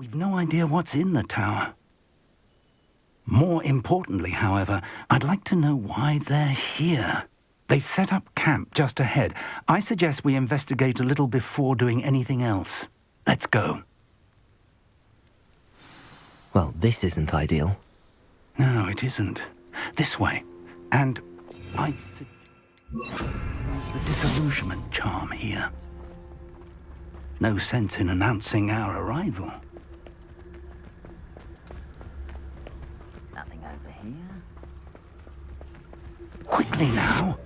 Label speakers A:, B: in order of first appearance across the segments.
A: We've no idea what's in the tower. More importantly, however, I'd like to know why they're here. They've set up camp just ahead. I suggest we investigate a little before doing anything else. Let's go.
B: Well, this isn't ideal.
A: No, it isn't. This way. And I'd suggest the disillusionment charm here. No sense in announcing our arrival.
C: Nothing over here.
A: Quickly now.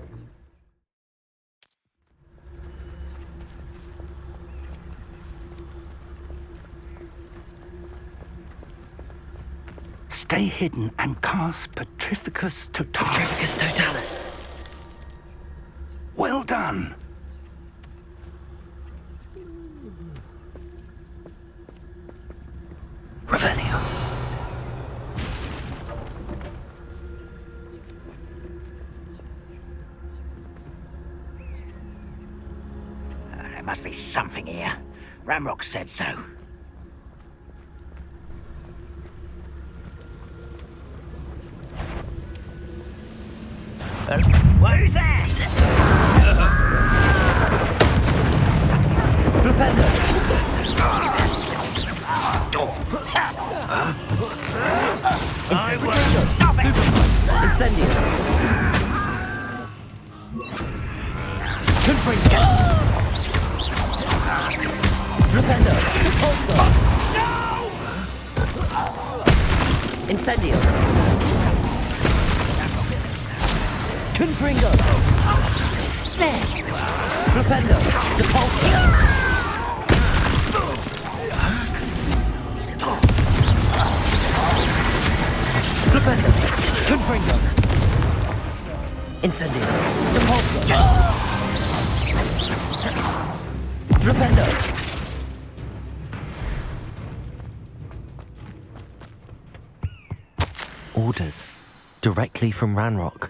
A: Stay hidden and cast Petrificus Totalis.
B: Petrificus Totalis.
A: Well done.
B: Revelio.
C: There must be something here. Ramrock said so. Who's that?
B: Flipendo.
C: Stop it!
B: Incendio. Confringo. Flipendo. Pulsar. No! Incendio. Confringo. Flipendo. Depulso. Flipendo. Confringo. Incendio. Depulso. Flipendo. Orders. Directly from Ranrock.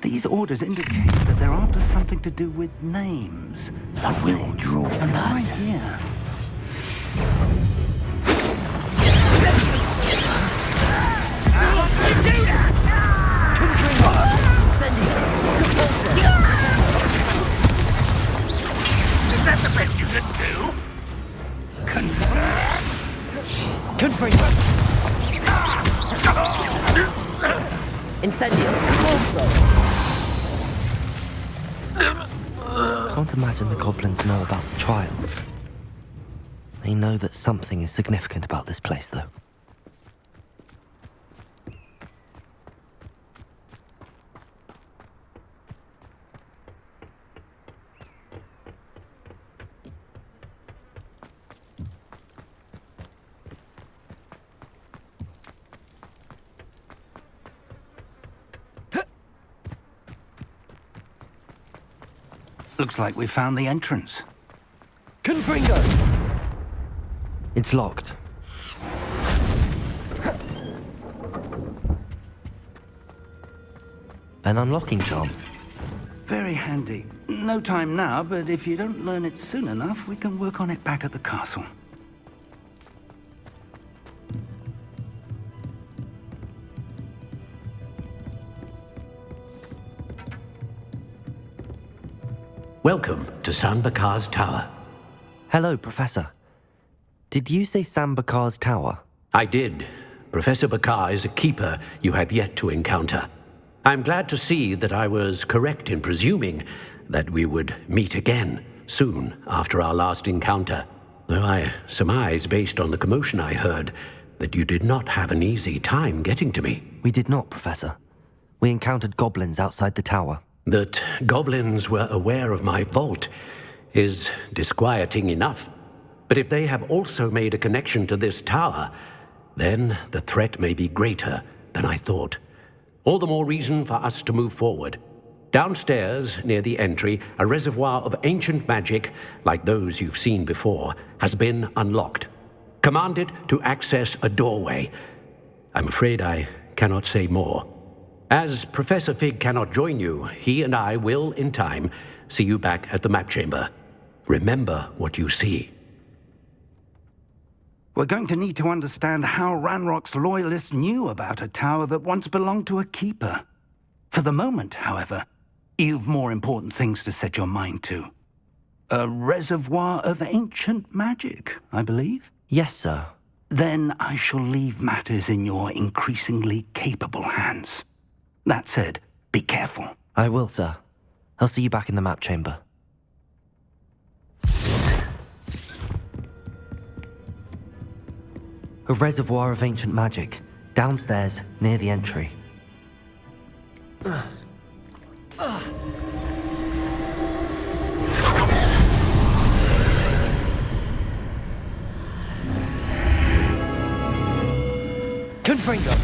A: These orders indicate that they're after something to do with names.
C: That will draw blood.
A: Right here.
C: Is that the best you can do?
B: Confringo. Incendio. Also. Can't imagine the goblins know about the trials. They know that something is significant about this place, though.
A: Looks like we found the entrance.
B: Confringo! It's locked. An unlocking charm.
A: Very handy. No time now, but if you don't learn it soon enough, we can work on it back at the castle.
D: Welcome to Sambakar's Tower.
B: Hello, Professor. Did you say Sambakar's Tower?
D: I did. Professor Bakar is a keeper you have yet to encounter. I'm glad to see that I was correct in presuming that we would meet again soon after our last encounter, though I surmise, based on the commotion I heard, that you did not have an easy time getting to me.
B: We did not, Professor. We encountered goblins outside the tower.
D: That goblins were aware of my vault is disquieting enough. But if they have also made a connection to this tower, then the threat may be greater than I thought. All the more reason for us to move forward. Downstairs, near the entry, a reservoir of ancient magic, like those you've seen before, has been unlocked. Command it to access a doorway. I'm afraid I cannot say more. As Professor Fig cannot join you, he and I will, in time, see you back at the map chamber. Remember what you see.
A: We're going to need to understand how Ranrock's loyalists knew about a tower that once belonged to a keeper. For the moment, however, you've more important things to set your mind to. A reservoir of ancient magic, I believe?
B: Yes, sir.
A: Then I shall leave matters in your increasingly capable hands. That said, be careful.
B: I will, sir. I'll see you back in the map chamber. A reservoir of ancient magic, downstairs near the entry. Confringo!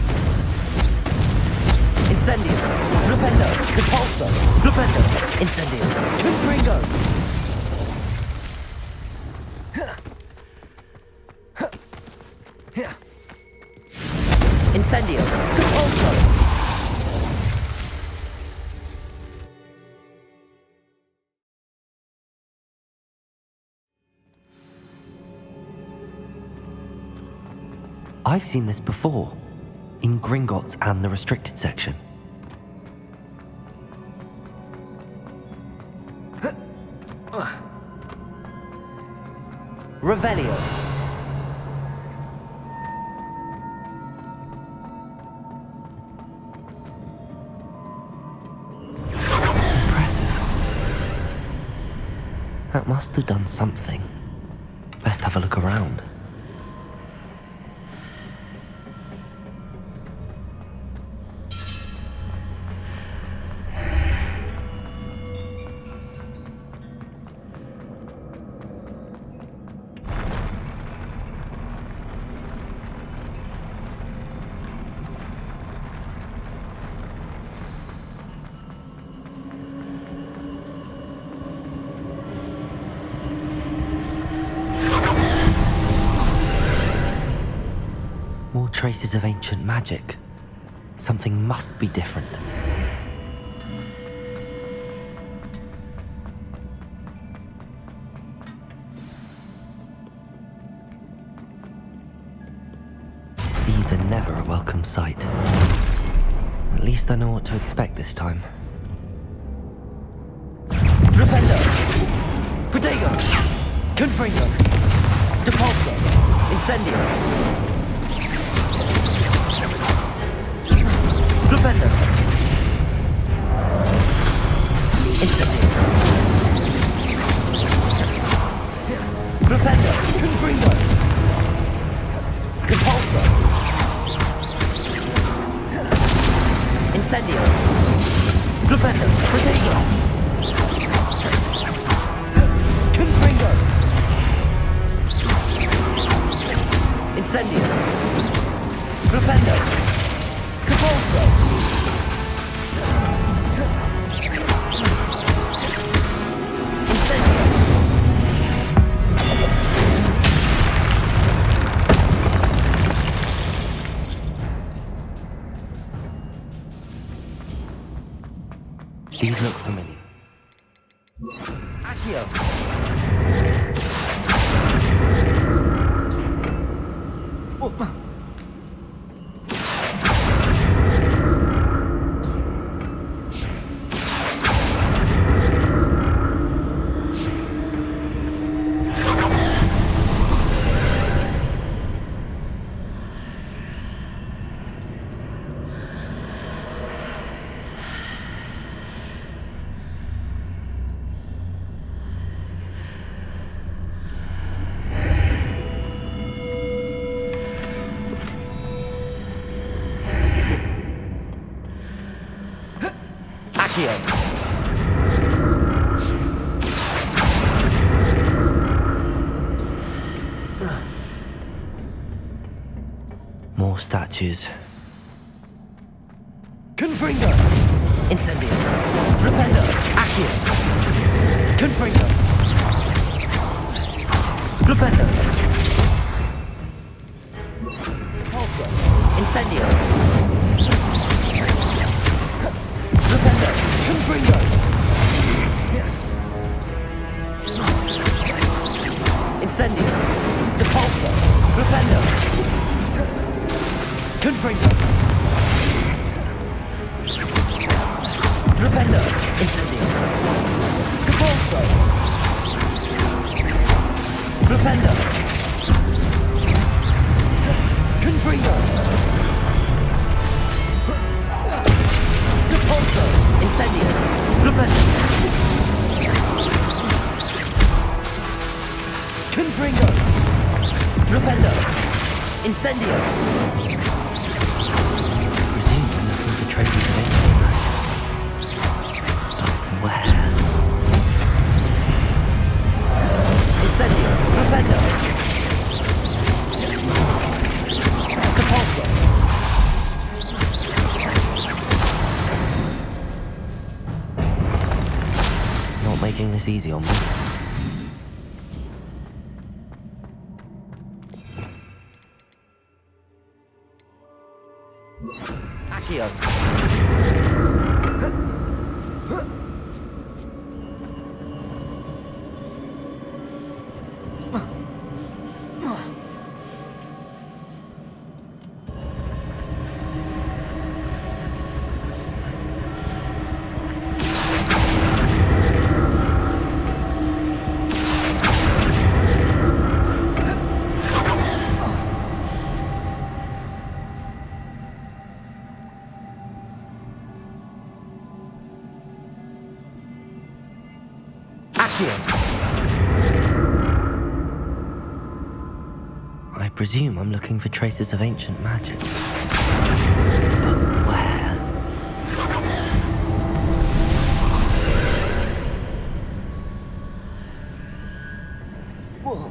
B: Incendio! Flipendo! Depulso! Flipendo! Incendio! Confringo! Incendio! Depulso! I've seen this before, in Gringotts and the restricted section. Revelio. Impressive. That must have done something. Best have a look around. More traces of ancient magic. Something must be different. These are never a welcome sight. At least I know what to expect this time. Flipendo! Protego! Confringo! Depulso! Incendio! Flipendo! Incendio! Flipendo! Confringo! Depulso! Incendio! Flipendo! Protego! Confringo! Incendio! Flipendo! Depulso! Incendio! These look familiar. Accio! More statues. Confringo! Incendio! Flipendo! Accio! Confringo! Flipendo! Pulso! Incendio! Flipendo! Confringo! Incendio! Depulso! Flipendo! Confringo! Flipendo! Incendio! Capolso! Flipendo! Confringo! Capolso! Incendio! Flipendo! Confringo! Flipendo! Incendio! Presume we're looking for traces of ancient magic. But where? Incendio! Flipendo! Capolso! Not making this easy on me. Accio. I presume I'm looking for traces of ancient magic. But where? Whoa.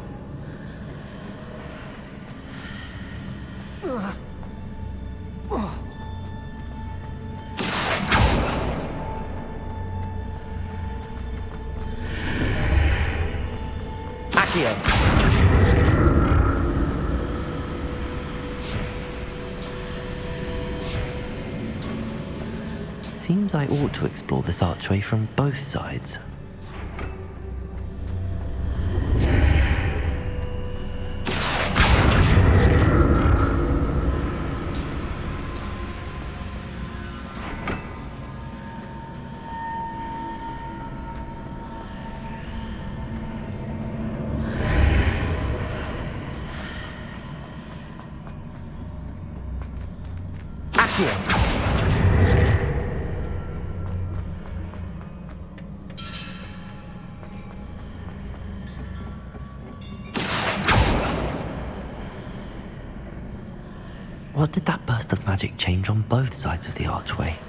B: Accio. Seems I ought to explore this archway from both sides. Accio. What did that burst of magic change on both sides of the archway?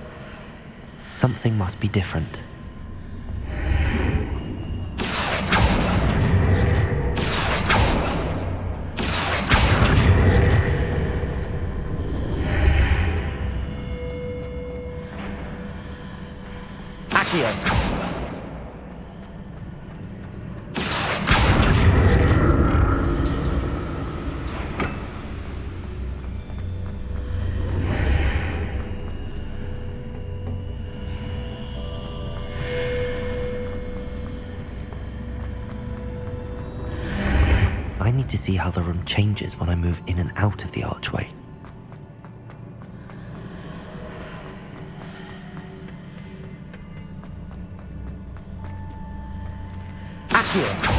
B: Something must be different. Accio. I need to see how the room changes when I move in and out of the archway. Accio.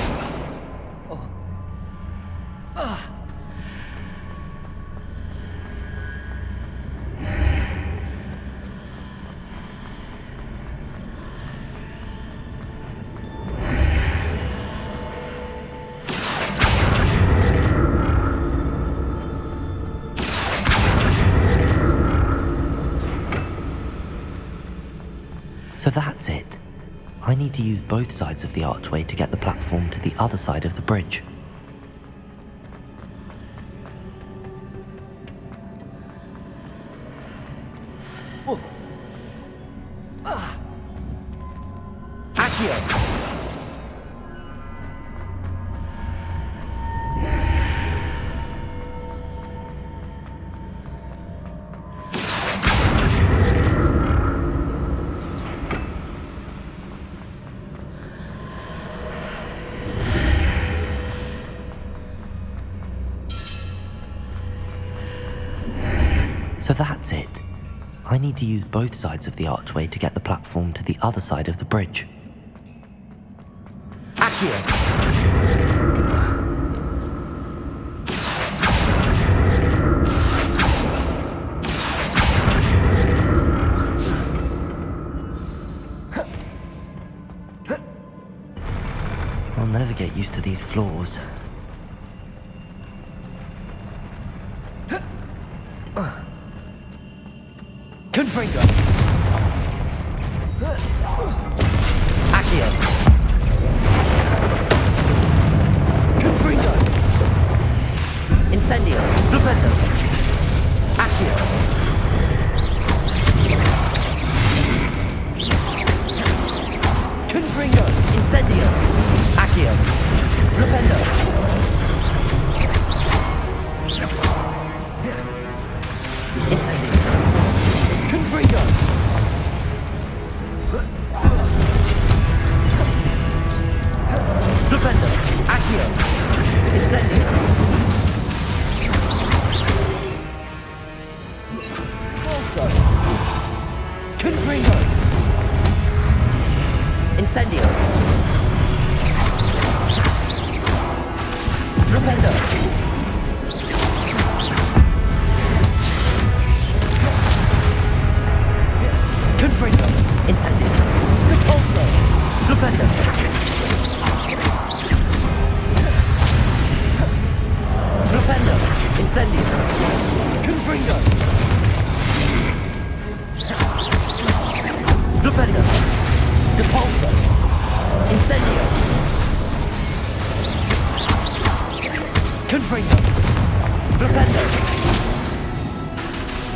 B: So that's it. I need to use both sides of the archway to get the platform to the other side of the bridge. Accio! So that's it. I need to use both sides of the archway to get the platform to the other side of the bridge. Accio! I'll never get used to these floors. Confringo! Accio! Confringo! Incendio! Flipendo! Accio! Confringo! Incendio! Accio! Flipendo! Incendio! Confringo! Flipendo! Accio! Incendio! Also! Confringo! Incendio! Flipendo! Confringo! Incendio! Repulso! Flipendo! Flipendo! Incendio! Confringo! Flipendo! Repulso! Incendio! Confringo! Flipendo!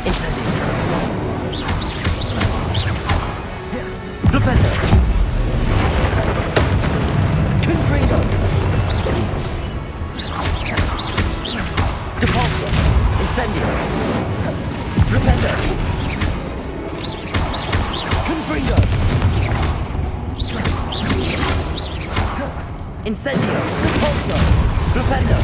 B: Incendio! Flipendo! Confringo! Repulso! Incendio! Flipendo! Confringo! Incendio! Repulso! Flipendo!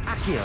B: Accio!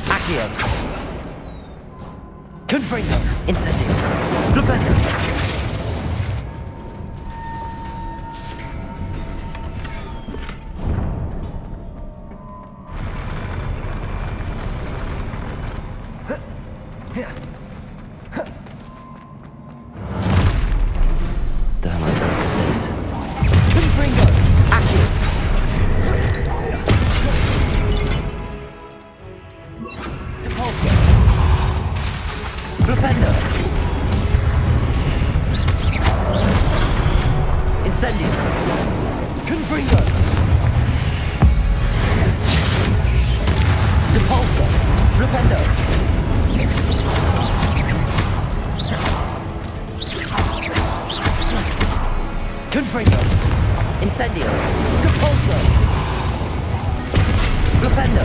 B: Accio! Confringo! Incendio! Flipendo! Damn, I look at this. Confringo! Accio! Repulso! Flipendo! Incendio! Confringo! Repulso! Flipendo! Confringo! Incendio! Repulso! Flipendo!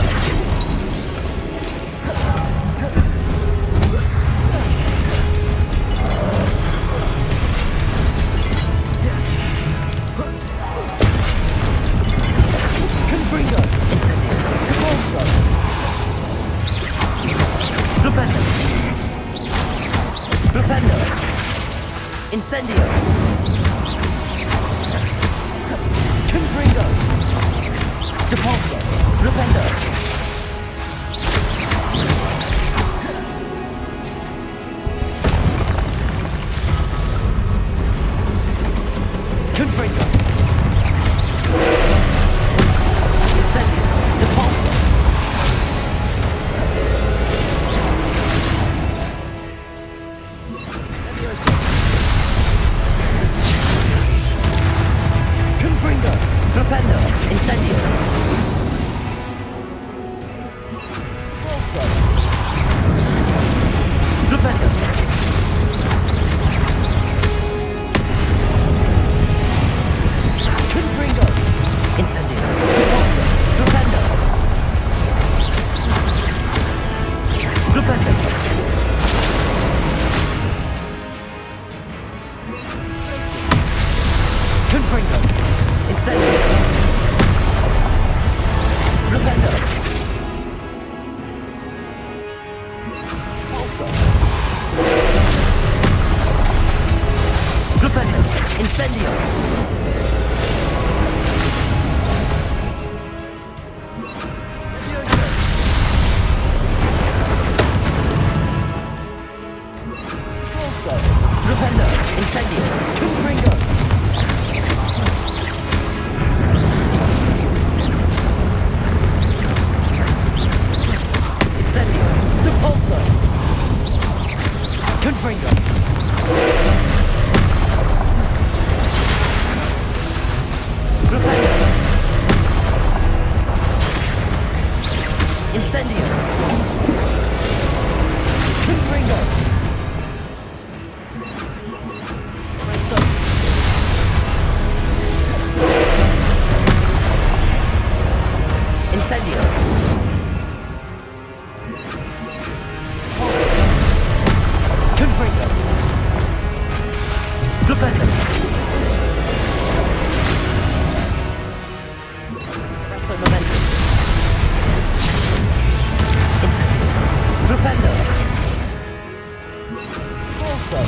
B: Incendio! Confringo! Depulso! Flipendo! Confringo! Incendio! Depulso! Confringo! Flipendo! Incendio! Depulso! Flipendo! Confringo! Incendio! Depulso! Flipendo! Flipendo! Confringo! Incendio! Flipendo! Pulso! Flipendo! Incendio! Levioso! Pulso! Flipendo! Incendio! Confringo! Incendio! Depulso! Confringo! Flipendo! Incendio! Confringo! Presto! Incendio! Confringo! Flipendo! Presto momentum! Incendio! Flipendo! Pulso!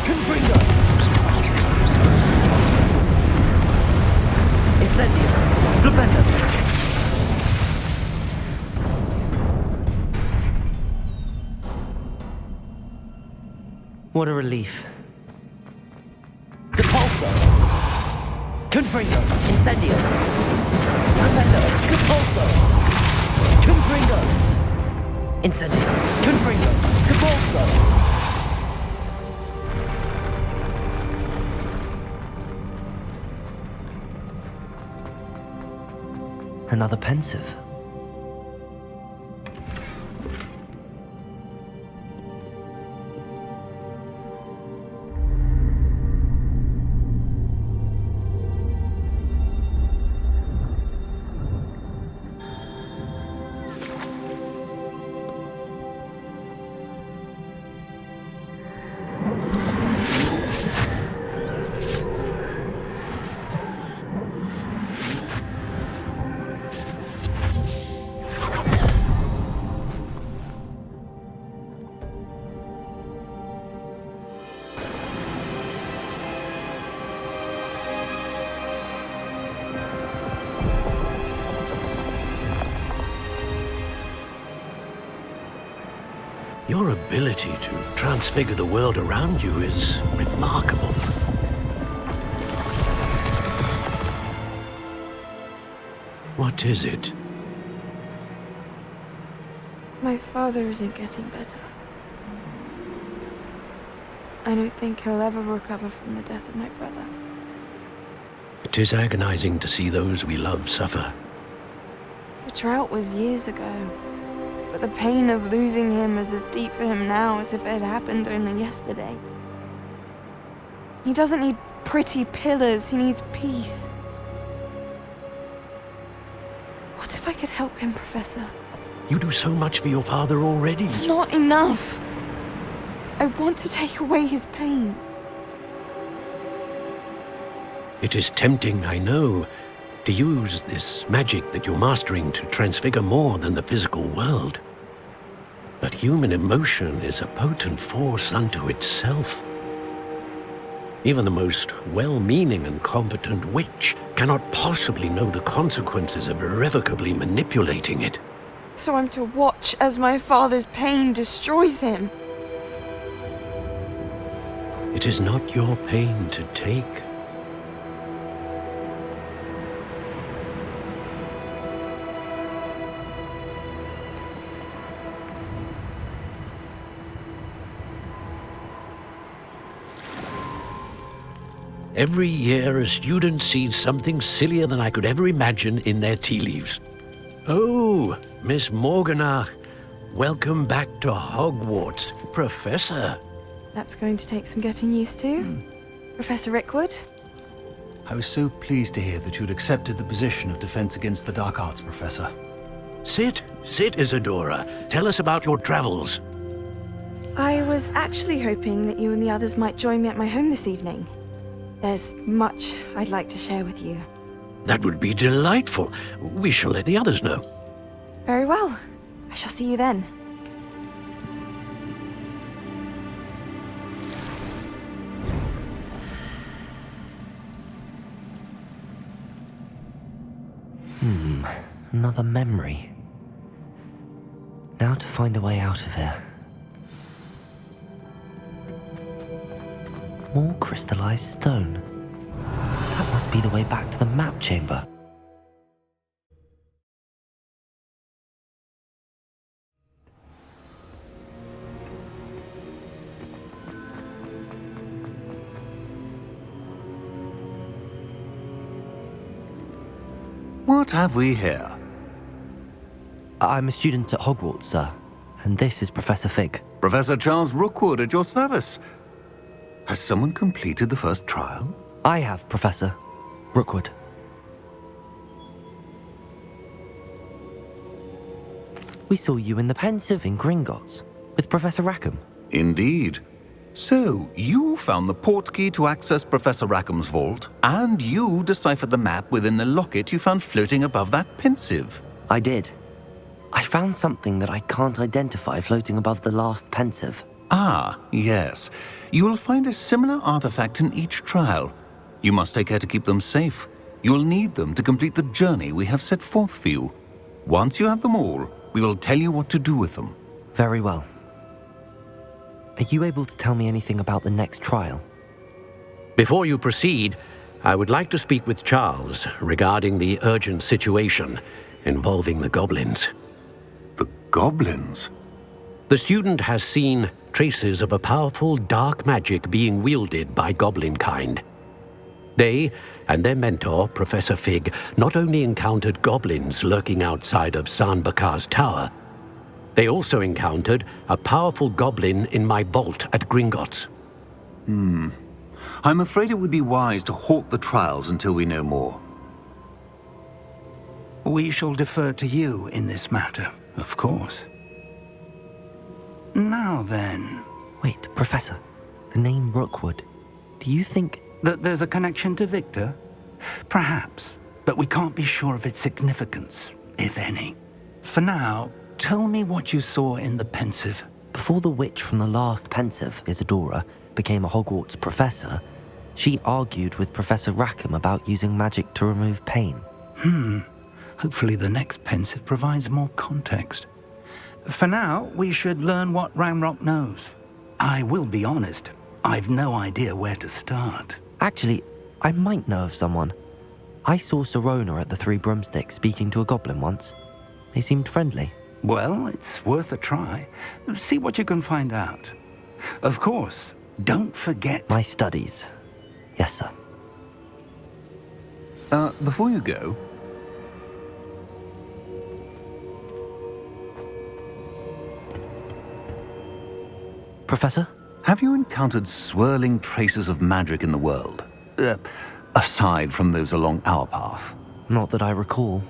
B: Confringo! Incendio! Flipendo! What a relief. Depulso! Confringo! Incendio! Flipendo! Depulso! Confringo! Incendio! Confringo! Depulso! Another pensive.
D: Your ability to transfigure the world around you is remarkable. What is it?
E: My father isn't getting better. I don't think he'll ever recover from the death of my brother.
D: It is agonizing to see those we love suffer.
E: The drought was years ago, but the pain of losing him is as deep for him now as if it had happened only yesterday. He doesn't need pretty pillars, he needs peace. What if I could help him, Professor?
D: You do so much for your father already.
E: It's not enough. I want to take away his pain.
D: It is tempting, I know, to use this magic that you're mastering to transfigure more than the physical world. But human emotion is a potent force unto itself. Even the most well-meaning and competent witch cannot possibly know the consequences of irrevocably manipulating it.
E: So I'm to watch as my father's pain destroys him.
D: It is not your pain to take. Every year, a student sees something sillier than I could ever imagine in their tea leaves. Oh, Miss Morganach, welcome back to Hogwarts, Professor.
E: That's going to take some getting used to. Professor Rickwood?
F: I was so pleased to hear that you'd accepted the position of Defense Against the Dark Arts, Professor.
D: Sit, Isadora. Tell us about your travels.
E: I was actually hoping that you and the others might join me at my home this evening. There's much I'd like to share with you.
D: That would be delightful. We shall let the others know.
E: Very well. I shall see you then.
B: Another memory. Now to find a way out of here. More crystallized stone. That must be the way back to the map chamber.
G: What have we here?
B: I'm a student at Hogwarts, sir, and this is Professor Fig.
G: Professor Charles Rookwood at your service. Has someone completed the first trial?
B: I have, Professor Rookwood. We saw you in the Pensive in Gringotts with Professor Rackham.
G: Indeed. So, you found the portkey to access Professor Rackham's vault, and you deciphered the map within the locket you found floating above that Pensive.
B: I did. I found something that I can't identify floating above the last Pensive.
G: Ah, yes. You will find a similar artifact in each trial. You must take care to keep them safe. You will need them to complete the journey we have set forth for you. Once you have them all, we will tell you what to do with them.
B: Very well. Are you able to tell me anything about the next trial?
D: Before you proceed, I would like to speak with Charles regarding the urgent situation involving the goblins.
G: The goblins?
D: The student has seen traces of a powerful dark magic being wielded by goblin kind. They and their mentor, Professor Fig, not only encountered goblins lurking outside of San Bakar's tower, they also encountered a powerful goblin in my vault at Gringotts.
G: I'm afraid it would be wise to halt the trials until we know more.
A: We shall defer to you in this matter, of course. Now then...
B: Wait, Professor. The name Rookwood. Do you think...
A: that there's a connection to Victor? Perhaps, but we can't be sure of its significance, if any. For now, tell me what you saw in the Pensive.
B: Before the witch from the last Pensive, Isadora, became a Hogwarts professor, she argued with Professor Rackham about using magic to remove pain.
A: Hopefully the next Pensive provides more context. For now, we should learn what Ramrock knows. I will be honest, I've no idea where to start.
B: Actually, I might know of someone. I saw Serona at the Three Broomsticks speaking to a goblin once. They seemed friendly.
A: Well, it's worth a try. See what you can find out. Of course, don't forget...
B: My studies. Yes, sir.
G: Before you go...
B: Professor?
G: Have you encountered swirling traces of magic in the world? Aside from those along our path?
B: Not that I recall.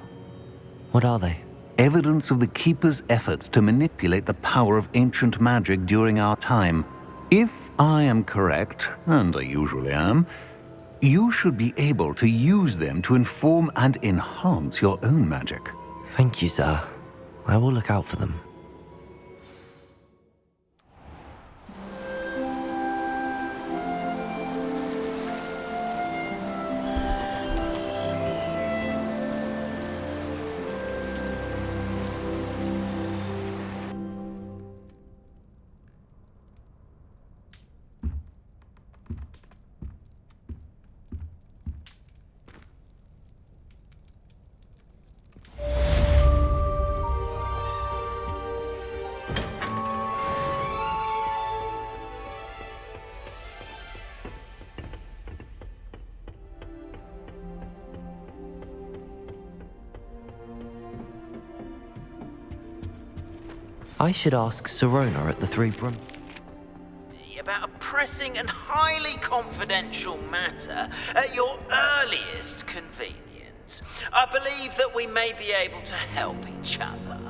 B: What are they?
G: Evidence of the Keeper's efforts to manipulate the power of ancient magic during our time. If I am correct, and I usually am, you should be able to use them to inform and enhance your own magic.
B: Thank you, sir. I will look out for them. I should ask Sirona at the Three Brum.
H: About a pressing and highly confidential matter at your earliest convenience. I believe that we may be able to help each other.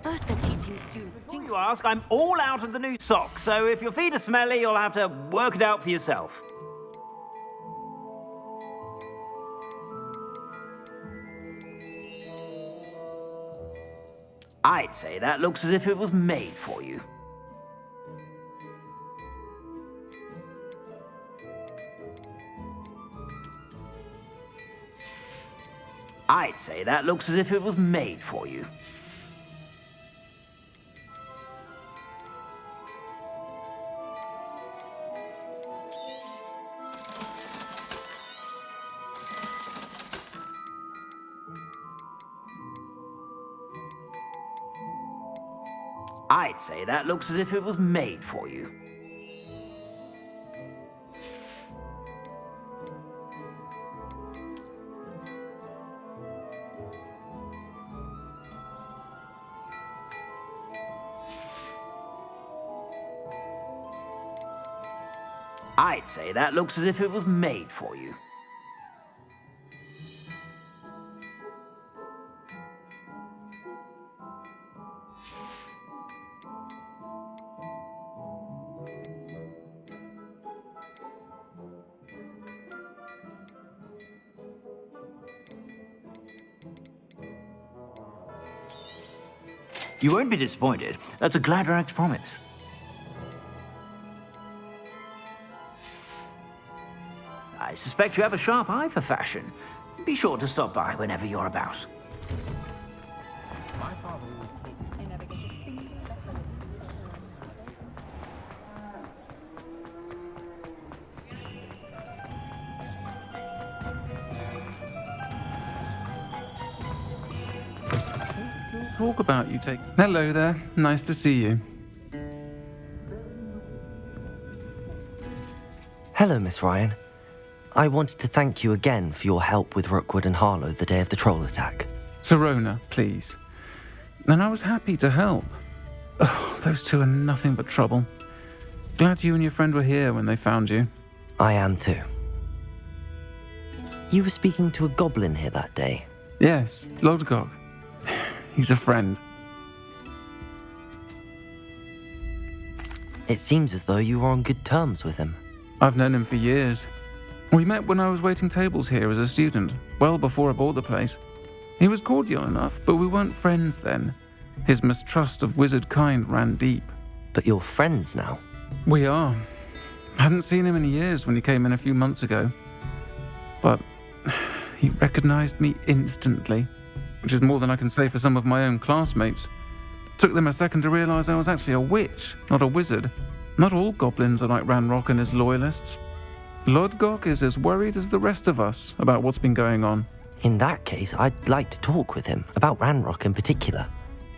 I: First they're teaching students.
H: Before you ask, I'm all out of the new socks, so if your feet are smelly, you'll have to work it out for yourself. I'd say that looks as if it was made for you. I'd say that looks as if it was made for you. I'd say that looks as if it was made for you. I'd say that looks as if it was made for you.
C: You won't be disappointed. That's a Gladrag's promise. I suspect you have a sharp eye for fashion. Be sure to stop by whenever you're about.
J: Talk about you take. Hello there. Nice to see you.
B: Hello, Miss Ryan. I wanted to thank you again for your help with Rookwood and Harlow the day of the troll attack.
J: Sirona, please. And I was happy to help. Oh, those two are nothing but trouble. Glad you and your friend were here when they found you.
B: I am too. You were speaking to a goblin here that day.
J: Yes, Lodgok. He's a friend.
B: It seems as though you were on good terms with him.
J: I've known him for years. We met when I was waiting tables here as a student, well before I bought the place. He was cordial enough, but we weren't friends then. His mistrust of wizard kind ran deep.
B: But you're friends now?
J: We are. Hadn't seen him in years when he came in a few months ago. But he recognized me instantly, which is more than I can say for some of my own classmates. Took them a second to realize I was actually a witch, not a wizard. Not all goblins are like Ranrock and his loyalists. Lodgok is as worried as the rest of us about what's been going on.
B: In that case, I'd like to talk with him, about Ranrock in particular.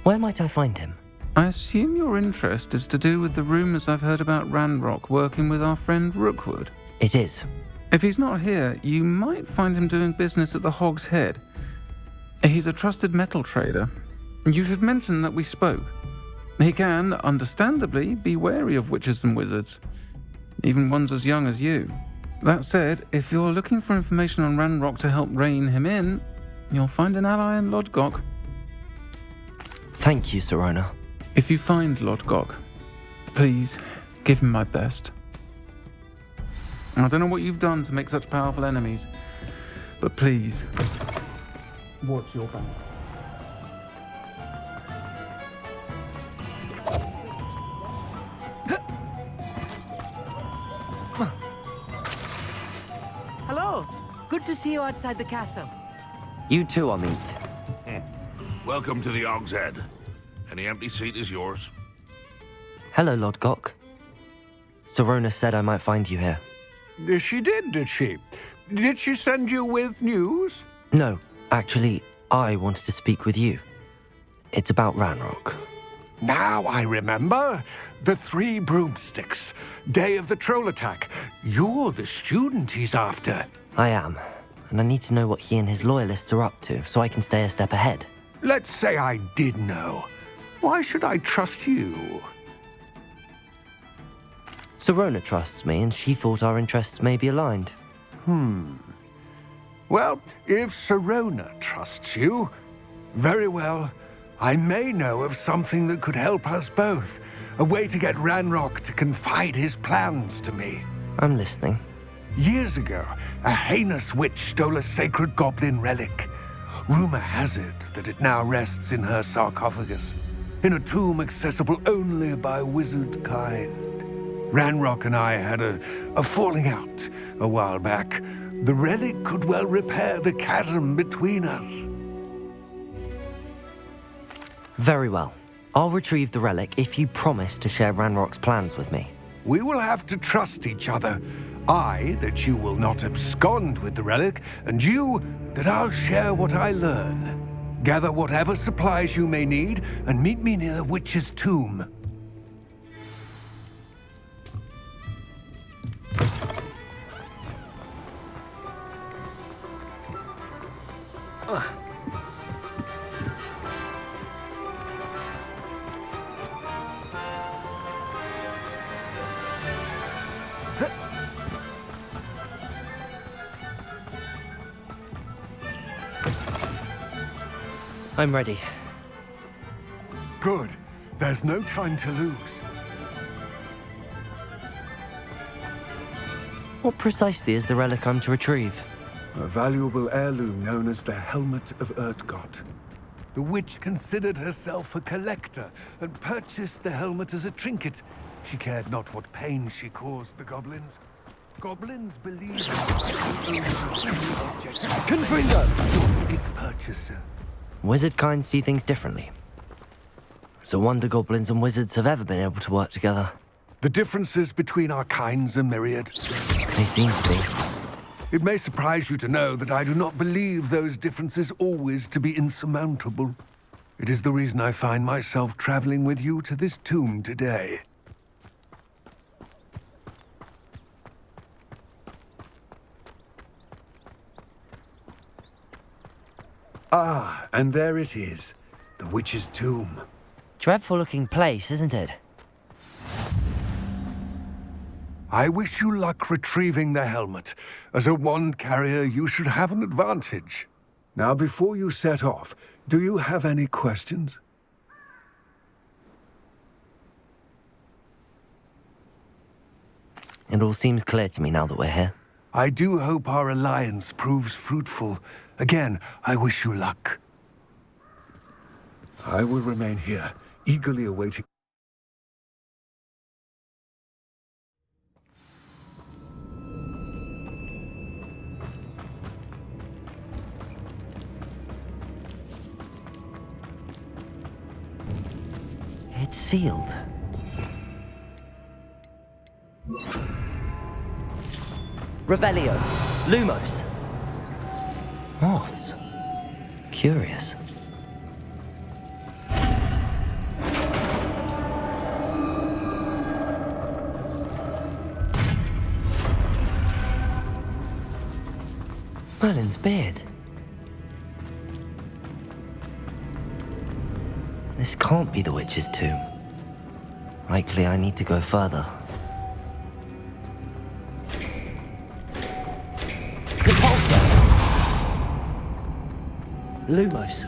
B: Where might I find him?
J: I assume your interest is to do with the rumors I've heard about Ranrock working with our friend Rookwood.
B: It is.
J: If he's not here, you might find him doing business at the Hog's Head. He's a trusted metal trader. You should mention that we spoke. He can, understandably, be wary of witches and wizards, even ones as young as you. That said, if you're looking for information on Ranrock to help rein him in, you'll find an ally in Lodgok.
B: Thank you, Sirona.
J: If you find Lodgok, please give him my best. I don't know what you've done to make such powerful enemies, but please, watch your back.
K: Hello. Good to see you outside the castle.
B: You too, Amit.
L: Welcome to the Hog's Head. Any empty seat is yours.
B: Hello, Lodgok. Sirona said I might find you here.
M: She did she? Did she send you with news?
B: No, actually, I wanted to speak with you. It's about Ranrock.
M: Now I remember. The 3 broomsticks. Day of the troll attack. You're the student he's after.
B: I am, and I need to know what he and his loyalists are up to so I can stay a step ahead.
M: Let's say I did know. Why should I trust you?
B: Sirona trusts me, and she thought our interests may be aligned.
M: Well, if Sirona trusts you, very well. I may know of something that could help us both. A way to get Ranrock to confide his plans to me.
B: I'm listening.
M: Years ago, a heinous witch stole a sacred goblin relic. Rumor has it that it now rests in her sarcophagus, in a tomb accessible only by wizard kind. Ranrock and I had a falling out a while back. The relic could well repair the chasm between us.
B: Very well. I'll retrieve the relic if you promise to share Ranrock's plans with me.
M: We will have to trust each other. I, that you will not abscond with the relic, and you, that I'll share what I learn. Gather whatever supplies you may need, and meet me near the witch's tomb.
B: I'm ready.
M: Good. There's no time to lose.
B: What precisely is the relic I'm to retrieve?
M: A valuable heirloom known as the Helmet of Urtgott. The witch considered herself a collector and purchased the helmet as a trinket. She cared not what pain she caused the goblins. Goblins believe in
K: Confringo!
M: not its purchaser.
B: Wizard kinds see things differently. It's a wonder goblins and wizards have ever been able to work together.
M: The differences between our kinds are myriad.
B: They seem to be.
M: It may surprise you to know that I do not believe those differences always to be insurmountable. It is the reason I find myself traveling with you to this tomb today. Ah, and there it is, the witch's tomb.
B: Dreadful looking place, isn't it?
M: I wish you luck retrieving the helmet. As a wand carrier, you should have an advantage. Now, before you set off, do you have any questions?
B: It all seems clear to me now that we're here.
M: I do hope our alliance proves fruitful. Again, I wish you luck. I will remain here, eagerly awaiting.
B: It's sealed. Revelio. Lumos. Moths. Curious. Merlin's beard. This can't be the witch's tomb. Likely I need to go further. Repulsor! Lumos.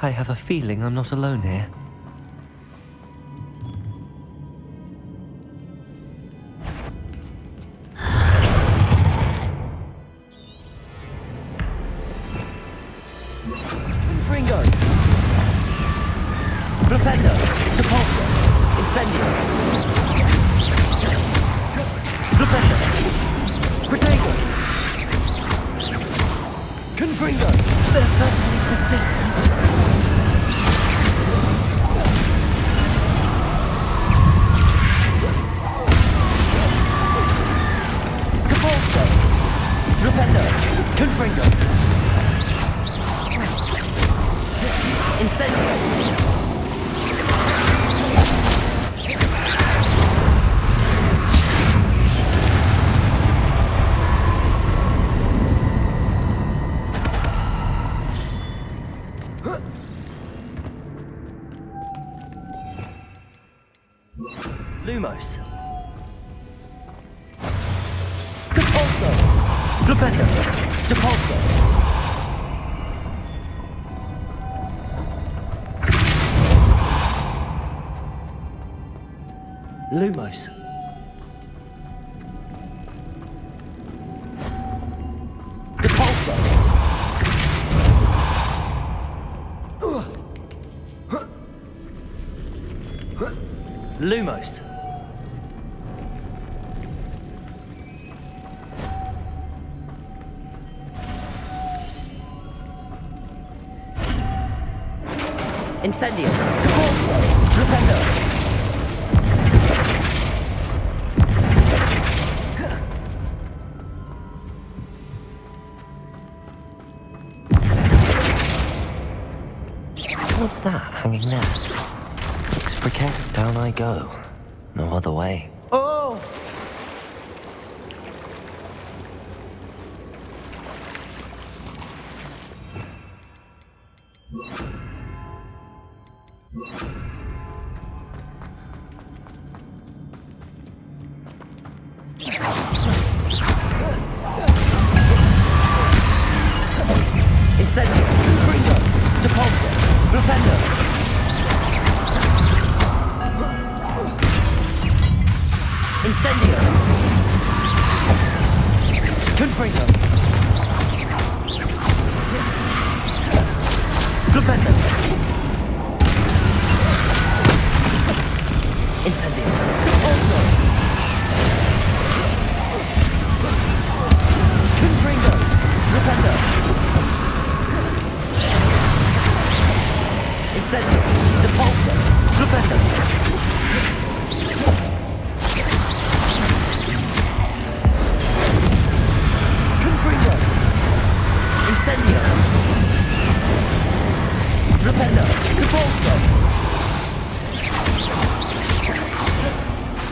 B: I have a feeling I'm not alone here. Fringo! Flipendo! Depulso! Incendio! Flipendo! Protego! Confringo! They're certainly persistent. Flipendo! Confringo! Incendio! Lumos! Depulso! Flipendo! Depulso! Lumos. Depulso. Lumos. Incendio. Depulso. Flipendo. What's that hanging there? Looks precarious. Down I go. No other way.
K: Oh!
B: Incendio. Confringo. Depulso. Flipendo. Incendio. Confringo. Flipendo. Incendio. Depulso. Confringo. Flipendo. Incendio. Depulso. Flipendo. Confringo. Incendio. Flipendo. Depulso.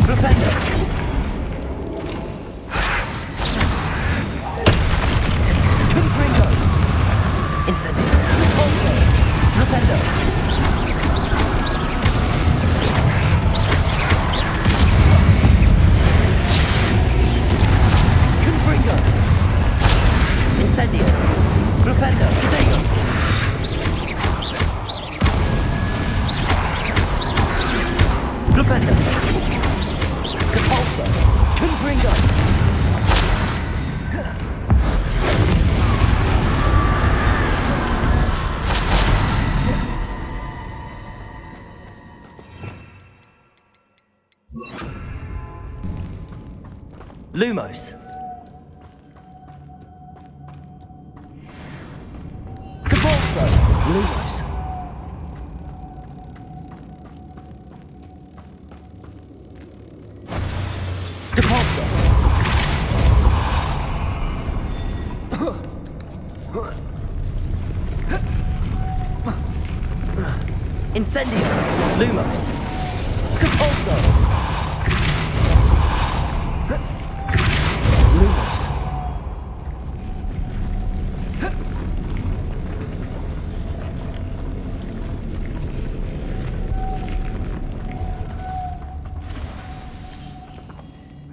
B: Flipendo. Confringo. Incendio. Depulso. Flipendo. Confringo. Incendio. Flipendo. Cadeo. Flipendo. Depulso. Confringo. Lumos. Depulso. Lumos. Depulso. Incendio. Lumos. Depulso. Lumos.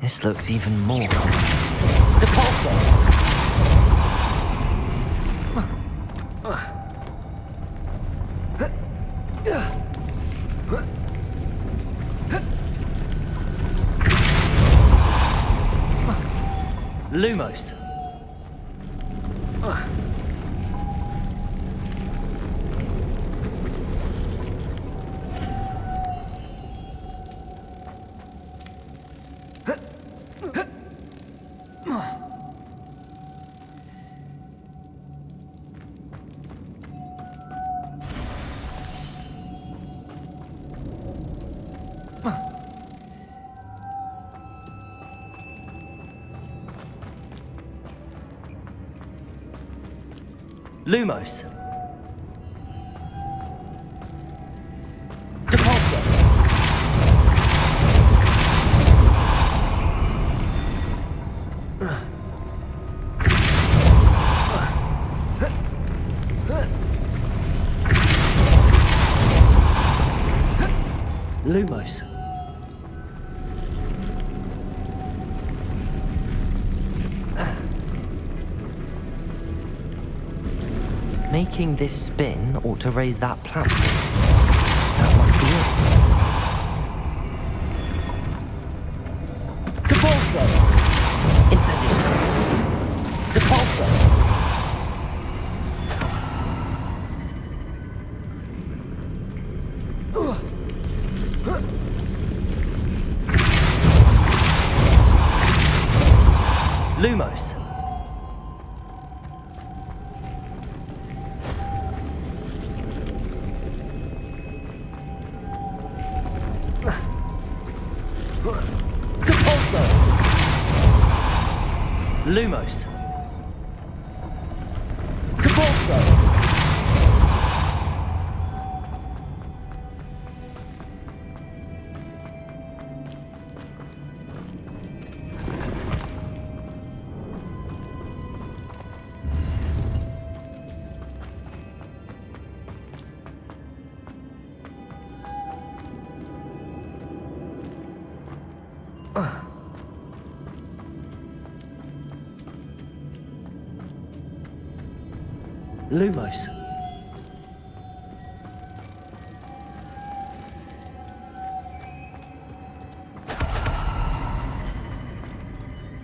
B: This looks even more complex. Depulso. Lumos. Lumos. Depulso. Lumos. Making this spin ought to raise that platform. That must be it. Depulso. Incendio. Depulso. Lumos. Depulso. Lumos. Depulso. Lumos.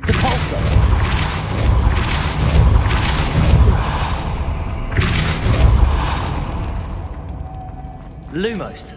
B: Depulso. Lumos.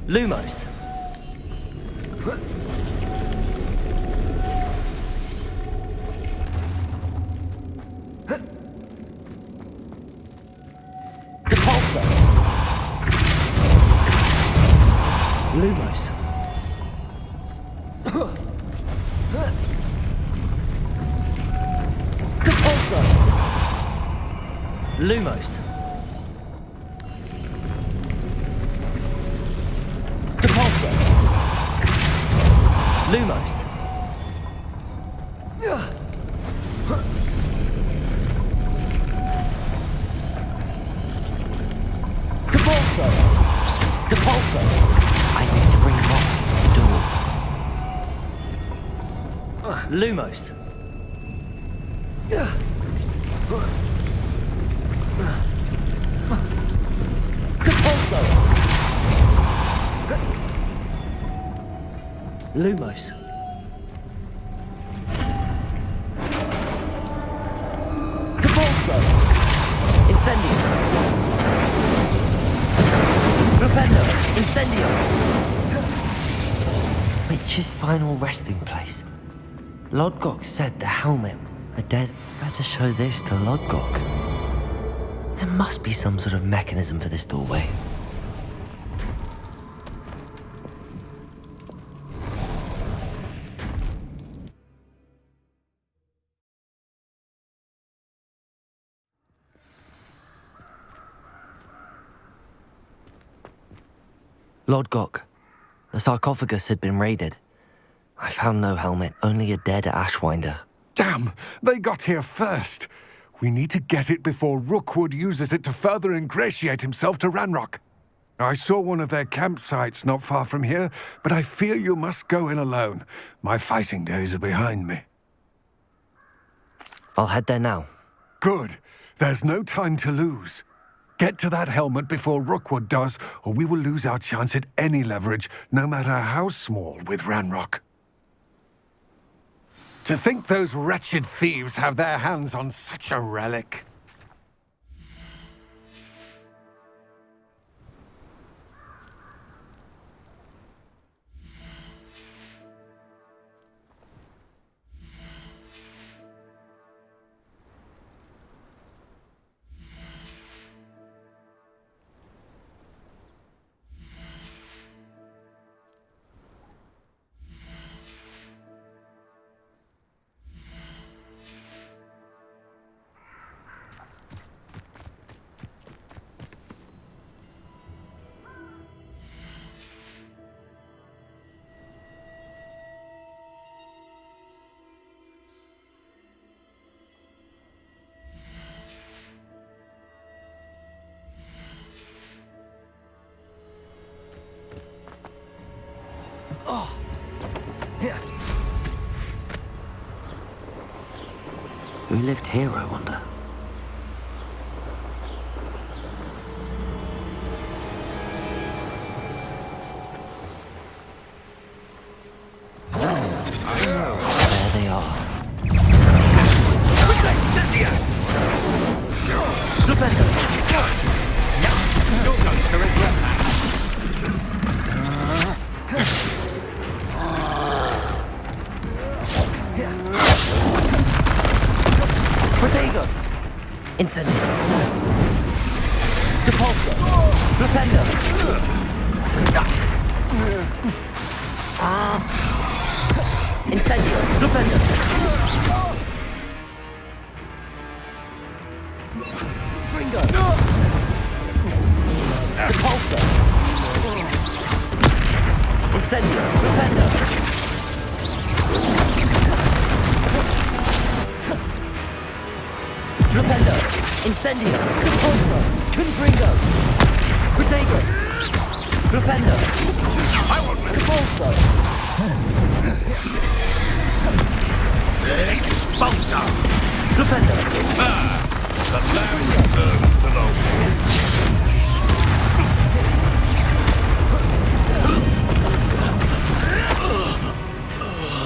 B: Lumos. Depulso. Lumos. Depulso. Lumos. Depulso. Lumos. Depulso. Depulso. I need to bring Moss to the door. Lumos. Depulso. Lumos. Depulso. Incendio. Propendo. Incendio. Witch's final resting place. Lodgok said the helmet. I'd better show this to Lodgok. There must be some sort of mechanism for this doorway. Lodgok, the sarcophagus had been raided. I found no helmet, only a dead Ashwinder.
M: Damn! They got here first. We need to get it before Rookwood uses it to further ingratiate himself to Ranrock. I saw one of their campsites not far from here, but I fear you must go in alone. My fighting days are behind me.
B: I'll head there now.
M: Good. There's no time to lose. Get to that helmet before Rookwood does, or we will lose our chance at any leverage, no matter how small, with Ranrock. To think those wretched thieves have their hands on such a relic.
B: Oh. Yeah. Who lived here, I wonder? Incendio. Depulso. Flipendo. Incendio. Flipendo. Fringo. Depulso. Incendio. Flipendo. Flipendo. Incendio. Depulso. Confringo. Protego. Flipendo. Depulso.
L: Expulsor!
B: Flipendo.
L: The land returns to the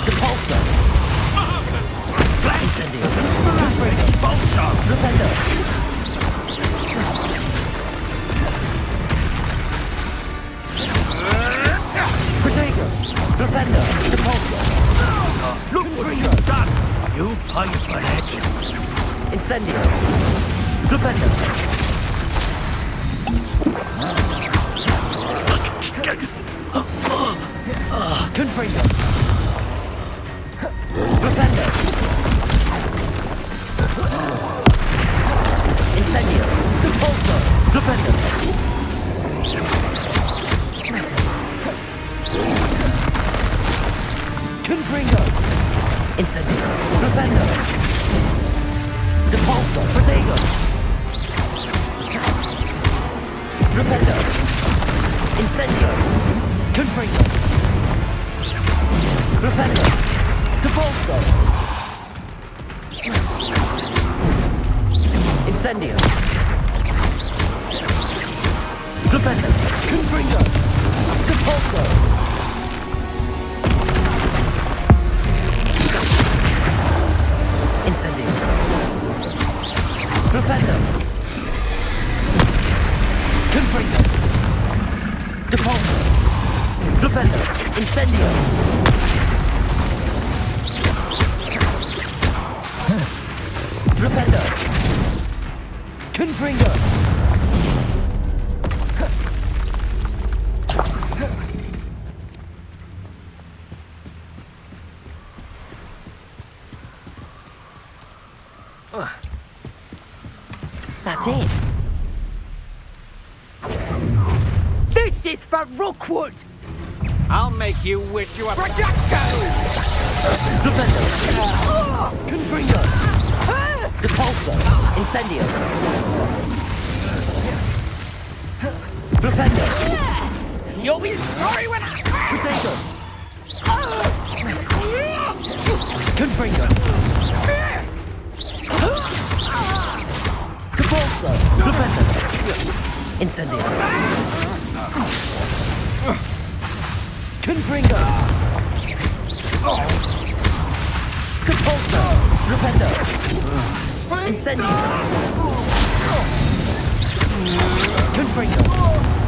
B: Depulso. Incendio.
L: expulsor!
B: Flipendo. Protego. Flipendo. Depulso.
L: Look what you've done! You pay for it!
B: Incendio. Flipendo. Confringo. Flipendo. Incendio. Depulso. Flipendo. Confringo. Incendio. Flipendo. Depulso. Protego. Flipendo. Incendio. Confringo. Flipendo. Depulso. Incendio. Flipendo. Confringo. Depulso. Incendio. Flipendo. Confringo. Depulso. Flipendo. Incendio. Flipendo. Confringo. That's it.
K: This is for Rookwood!
N: I'll make you wish you were
K: Projectile!
B: Flipendo. Confringo. Depulso. Incendio. Flipendo.
K: You'll be sorry when I...
B: Protego. Confringo. Depulso. Flipendo. Incendio. Confringo. Depulso. Flipendo. Incendio. Confringo.